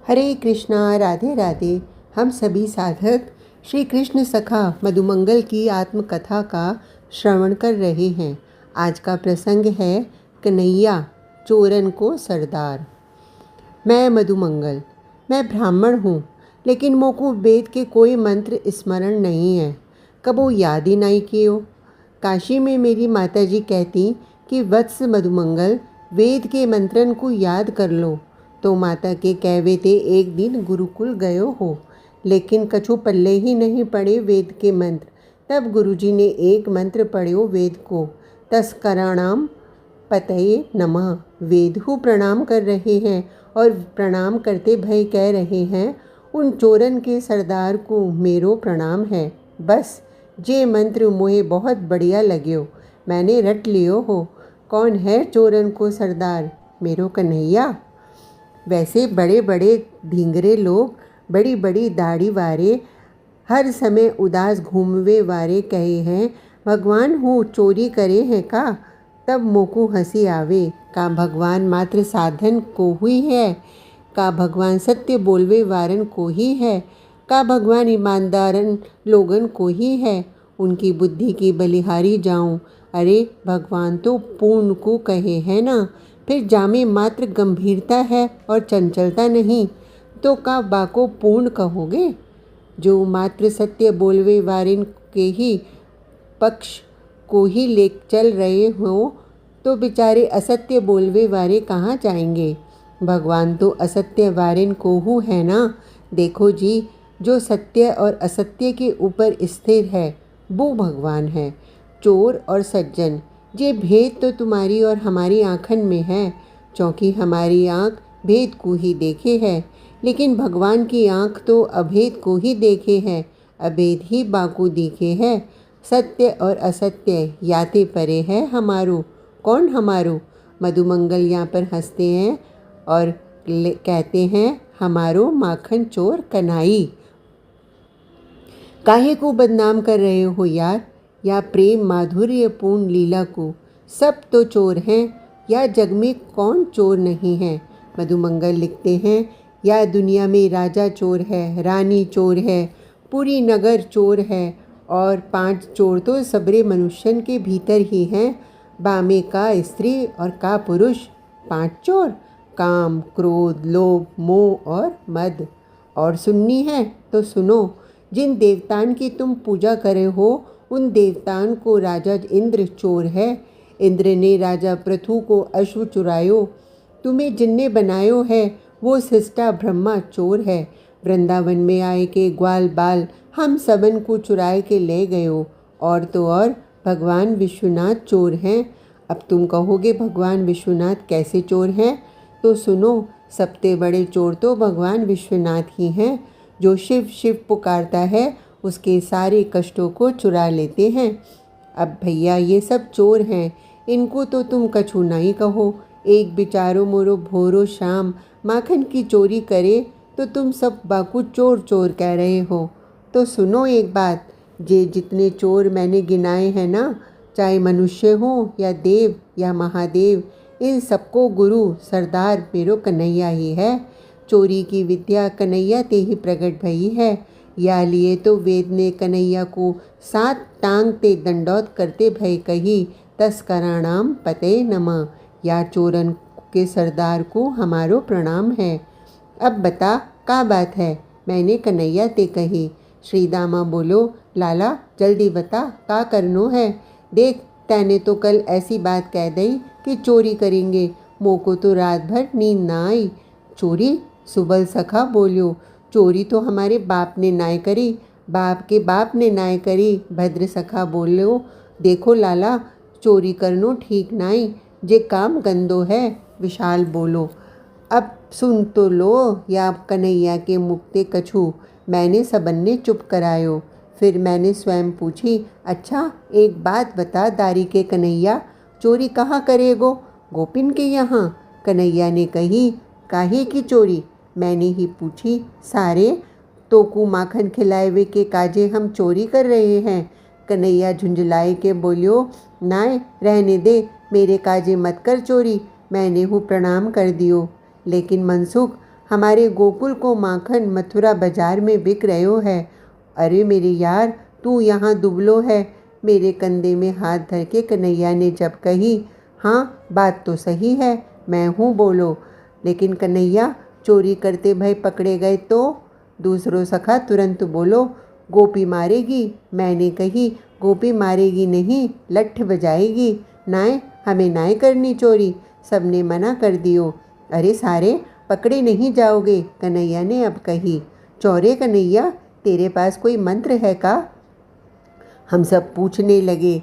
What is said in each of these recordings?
हरे कृष्णा, राधे राधे। हम सभी साधक श्री कृष्ण सखा मधुमंगल की आत्मकथा का श्रवण कर रहे हैं। आज का प्रसंग है कन्हैया चोरन को सरदार। मैं मधुमंगल, मैं ब्राह्मण हूँ, लेकिन मोको वेद के कोई मंत्र स्मरण नहीं है, कबो याद ही नहीं कियो। काशी में मेरी माताजी कहती कि वत्स मधुमंगल, वेद के मंत्रन को याद कर लो। तो माता के कहवे ते एक दिन गुरुकुल गयो हो, लेकिन कछु पल्ले ही नहीं पड़े वेद के मंत्र। तब गुरुजी ने एक मंत्र पढ़्यो वेद को, तस्कराणाम पतये नमः। वेदहु प्रणाम कर रहे हैं और प्रणाम करते भय कह रहे हैं, उन चोरन के सरदार को मेरो प्रणाम है। बस जे मंत्र मोहे बहुत बढ़िया लग्यो, मैंने रट लियो हो। कौन है चोरन को सरदार? मेरो कन्हैया। वैसे बड़े बड़े ढींगरे लोग, बड़ी बड़ी दाढ़ी वारे, हर समय उदास घूमवे वारे कहे हैं, भगवान हूँ चोरी करे हैं का? तब मोको हंसी आवे। का भगवान मात्र साधन को हुई है? का भगवान सत्य बोलवे वारन को ही है? का भगवान ईमानदारन लोगन को ही है? उनकी बुद्धि की बलिहारी जाऊं। अरे भगवान तो पूर्ण को कहे हैं ना, फिर जामे मात्र गंभीरता है और चंचलता नहीं, तो का बाको पूर्ण कहोगे? जो मात्र सत्य बोलवे वारिन के ही पक्ष को ही ले चल रहे हो, तो बेचारे असत्य बोलवे वारे कहाँ जाएंगे? भगवान तो असत्य वारिन को हु है ना। देखो जी, जो सत्य और असत्य के ऊपर स्थिर है वो भगवान है। चोर और सज्जन, ये भेद तो तुम्हारी और हमारी आँखन में है, क्योंकि हमारी आँख भेद को ही देखे है, लेकिन भगवान की आँख तो अभेद को ही देखे है, अभेद ही बाको दिखे है। सत्य और असत्य याते परे है हमारो। कौन हमारो? मधुमंगल यहाँ पर हंसते हैं और कहते हैं, हमारो माखन चोर कन्हई। काहे को बदनाम कर रहे हो यार, या प्रेम माधुर्य पूर्ण लीला को? सब तो चोर हैं, या जग में कौन चोर नहीं है? मधुमंगल लिखते हैं, या दुनिया में राजा चोर है, रानी चोर है, पूरी नगर चोर है, और 5 चोर तो सबरे मनुष्यन के भीतर ही हैं। बामे का स्त्री और का पुरुष, 5 चोर, काम, क्रोध, लोभ, मोह और मद। और सुननी है तो सुनो, जिन देवतान की तुम पूजा करे हो, उन देवतान को राजा इंद्र चोर है। इंद्र ने राजा पृथु को अश्व चुरायो। तुम्हें जिनने बनायो है वो सिष्टा ब्रह्मा चोर है। वृंदावन में आए के ग्वाल बाल हम सबन को चुराए के ले गयो। और तो और भगवान विश्वनाथ चोर हैं। अब तुम कहोगे भगवान विश्वनाथ कैसे चोर हैं? तो सुनो, सबसे बड़े चोर तो भगवान विश्वनाथ ही हैं। जो शिव शिव पुकारता है उसके सारे कष्टों को चुरा लेते हैं। अब भैया ये सब चोर हैं, इनको तो तुम कछु नहीं कहो। एक बेचारो मोरो भोरो शाम माखन की चोरी करे तो तुम सब बाकू चोर चोर कह रहे हो। तो सुनो एक बात, जे जितने चोर मैंने गिनाए हैं ना, चाहे मनुष्य हो या देव या महादेव, इन सबको गुरु सरदार मेरो कन्हैया ही है। चोरी की विद्या कन्हैया ते ही प्रकट भई है। या लिए तो वेद ने कन्हैया को 7 टांग ते दंडौत करते भय कही, तस्कराणाम पते नमः। या चोरन के सरदार को हमारो प्रणाम है। अब बता का बात है? मैंने कन्हैया ते कही। श्री दामा बोलो, लाला जल्दी बता का करनो है? देख, तैने तो कल ऐसी बात कह दई कि चोरी करेंगे, मोको तो रात भर नींद ना आई। चोरी? सुबल सखा बोलियो, चोरी तो हमारे बाप ने नाय करी, बाप के बाप ने नाय करी। भद्र सखा बोलो, देखो लाला, चोरी करनो ठीक नाई, जे काम गंदो है। विशाल बोलो, अब सुन तो लो, या कन्हैया के मुक्ते कछु। मैंने सबन्ने चुप करायो। फिर मैंने स्वयं पूछी, अच्छा एक बात बता दारी के कन्हैया, चोरी कहाँ करेगो? गोपिन के यहाँ। कन्हैया ने कही, काहे की चोरी? मैंने ही पूछी, सारे तोकू माखन खिलाए के काजे हम चोरी कर रहे हैं। कन्हैया झुंझलाए के बोलियो, नाय रहने दे, मेरे काजे मत कर चोरी, मैंने हूँ प्रणाम कर दियो। लेकिन मनसुख, हमारे गोकुल को माखन मथुरा बाजार में बिक रहो है। अरे मेरे यार, तू यहाँ दुबलो है। मेरे कंधे में हाथ धर के कन्हैया ने जब कही, हाँ बात तो सही है, मैं हूँ बोलो। लेकिन कन्हैया, चोरी करते भय पकड़े गए तो? दूसरों सखा तुरंत बोलो, गोपी मारेगी। मैंने कही, गोपी मारेगी नहीं, लठ बजाएगी। नाय, हमें नाय करनी चोरी। सबने मना कर दियो। अरे सारे, पकड़े नहीं जाओगे, कन्हैया ने अब कही। चौरे कन्हैया, तेरे पास कोई मंत्र है का? हम सब पूछने लगे,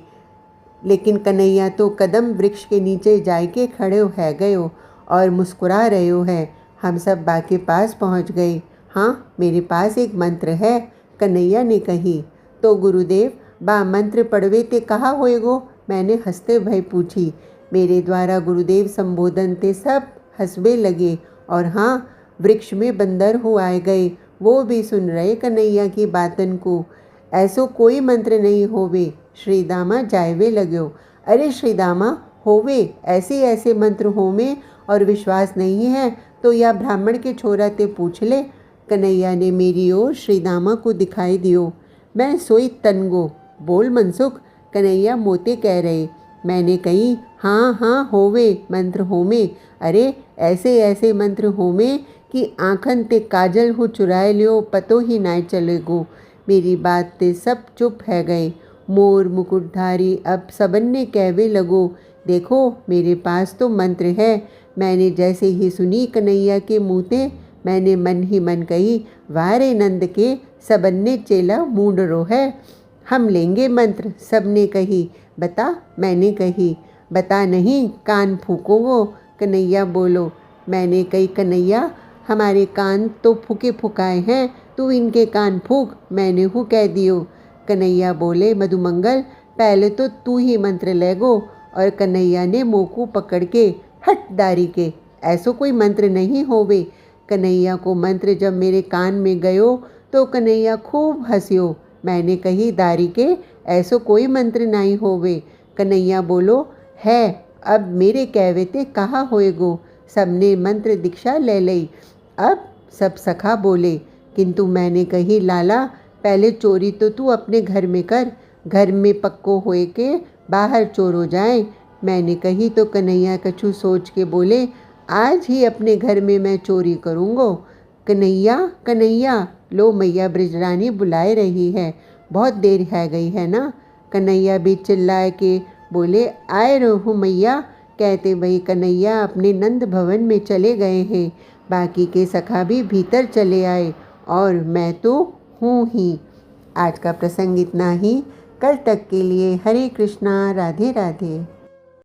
लेकिन कन्हैया तो कदम वृक्ष के नीचे जाके खड़े है गयो और मुस्कुरा रहे है। हम सब बा के पास पहुँच गए। हाँ, मेरे पास एक मंत्र है, कन्हैया ने कही। तो गुरुदेव, बा मंत्र पढ़वे ते कहा होएगो? मैंने हंसते भय पूछी। मेरे द्वारा गुरुदेव संबोधन ते सब हंसवे लगे और हाँ, वृक्ष में बंदर हो आए गए, वो भी सुन रहे कन्हैया की बातन को। ऐसो कोई मंत्र नहीं होवे, श्रीदामा जायवे लगो। अरे श्रीदामा, होवे ऐसे ऐसे मंत्र होवे और विश्वास नहीं है तो या ब्राह्मण के छोरा ते पूछ ले। कन्हैया ने मेरी ओर श्रीदामा को दिखाई दियो। मैं सोई तनगो। बोल मनसुख, कन्हैया मोते कह रहे। मैंने कही, हाँ हाँ होवे, मंत्र होमे। अरे ऐसे ऐसे मंत्र होमे कि आँखन ते काजल हो चुराए लियो, पतो ही ना चलेगो। मेरी बात ते सब चुप है गए। मोर मुकुटधारी अब सबन्ने कहवे लगो, देखो मेरे पास तो मंत्र है। मैंने जैसे ही सुनी कन्हैया के मुँह ते, मैंने मन ही मन कही, वारे नंद के सबन्ने चेला मूंडरो है। हम लेंगे मंत्र, सबने कही। बता, मैंने कही। बता नहीं, कान फूकोगो, कन्हैया बोलो। मैंने कही, कन्हैया हमारे कान तो फूके फुकाए हैं, तू इनके कान फूक, मैंने हूँ कह दियो। कन्हैया बोले, मधुमंगल पहले तो तू ही मंत्र लेगो। और कन्हैया ने मोकू पकड़ के, हट दारी के, ऐसो कोई मंत्र नहीं होवे। कन्हैया को मंत्र जब मेरे कान में गयो तो कन्हैया खूब हंसियो। मैंने कही, दारी के, ऐसो कोई मंत्र नहीं होवे। कन्हैया बोलो, है, अब मेरे कहवे ते कहा होएगो। सबने मंत्र दीक्षा ले लई। अब सब सखा बोले, किंतु मैंने कही, लाला पहले चोरी तो तू अपने घर में कर, घर में पक्को होए के बाहर चोर हो जाए। मैंने कही तो कन्हैया कछु सोच के बोले, आज ही अपने घर में मैं चोरी करूँगो। कन्हैया कन्हैया, लो मैया ब्रजरानी बुलाए रही है, बहुत देर है गई है ना। कन्हैया भी चिल्लाए के बोले, आए रहो मैया। कहते वही कन्हैया अपने नंद भवन में चले गए हैं। बाकी के सखा भी भीतर चले आए और मैं तो हूँ ही। आज का प्रसंग इतना ही। कल तक के लिए हरे कृष्णा, राधे राधे।